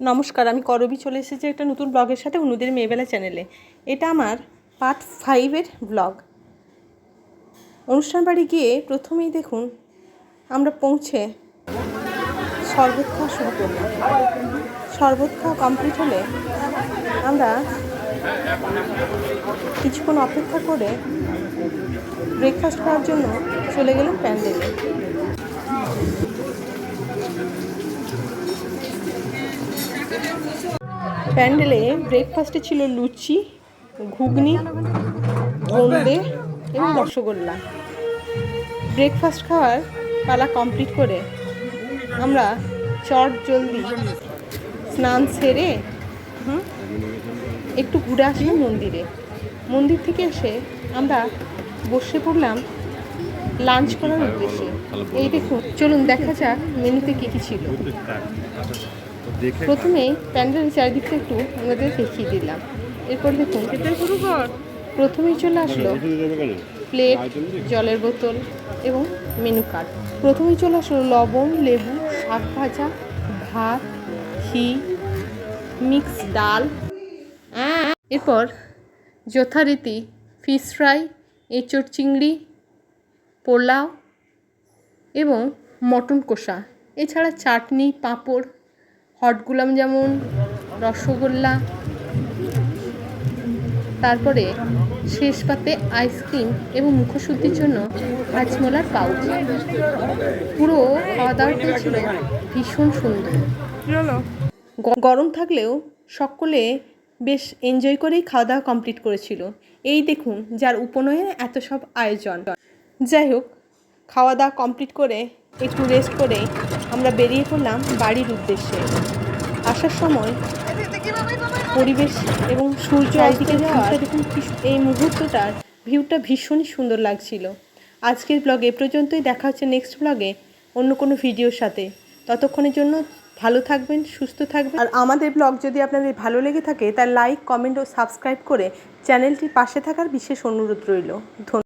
নমস্কার, আমি করবী চলে এসেছি একটা নতুন ব্লগের সাথে অনুদের মেয়েবেলা চ্যানেলে। এটা আমার পার্ট 5-এর ব্লগ। অনুষ্ঠান বাড়ি গিয়ে প্রথমেই দেখুন আমরা পৌঁছে শরবত খাওয়া শুরু করলাম। শরবত খাওয়া কমপ্লিট হলে আমরা কিছুক্ষণ অপেক্ষা করে ব্রেকফাস্ট খাওয়ার জন্য চলে গেলাম প্যান্ডেলে। প্যান্ডেলে ব্রেকফাস্টে ছিল লুচি, ঘুগনি, বোঁদে এবং রসগোল্লা। ব্রেকফাস্ট খাওয়ার পালা কমপ্লিট করে আমরা চট জলদি স্নান সেরে একটু ঘুরে আসলাম মন্দিরে। মন্দির থেকে এসে আমরা বসে পড়লাম লাঞ্চ করার উদ্দেশ্যে। এই দেখুন, চলুন দেখা যাক মেনুতে কী কী ছিল। প্রথমে প্যান্ডেলের চারিদিকটা একটু আমাদের দেখিয়ে দিলাম। এরপর দেখুন প্রথমেই চলে আসলো প্লেট, জলের বোতল এবং মেনু কার্ড। প্রথমেই চলে আসলো লবণ, লেবু, শাক ভাজা, ভাত, ঘি, মিক্স ডাল। এরপর যথারীতি ফিশ ফ্রাই, এঁচোড় চিংড়ি, পোলাও এবং মটন কষা। এছাড়া চাটনি, পাঁপড়, হট গুলাব জামুন, রসগোল্লা, তারপরে শেষ পাতে আইসক্রিম এবং মুখশুদ্ধির জন্য হাজমোলার পাউচ। পুরো খাওয়া দাওয়াটা ছিল ভীষণ সুন্দর। গরম থাকলেও সকলে বেশ এনজয় করেই খাওয়া দাওয়া কমপ্লিট করেছিল। এই দেখুন যার উপনয়ে এত সব আয়োজন। যাই হোক, খাওয়া দাওয়া কমপ্লিট করে একটু রেস্ট করে আমরা বেরিয়ে পড়লাম বাড়ির উদ্দেশ্যে। আসার সময় পরিবেশ এবং সূর্য চারিদিকে যাওয়া দেখুন, এই মুহূর্তটার ভিউটা ভীষণই সুন্দর লাগছিল। আজকের ব্লগে এ পর্যন্তই। দেখা হচ্ছে নেক্সট ব্লগে অন্য কোনো ভিডিওর সাথে। ততক্ষণের জন্য ভালো থাকবেন, সুস্থ থাকবেন। আর আমাদের ব্লগ যদি আপনাদের ভালো লেগে থাকে তার লাইক, কমেন্ট ও সাবস্ক্রাইব করে চ্যানেলটির পাশে থাকার বিশেষ অনুরোধ রইল। ধন্যবাদ।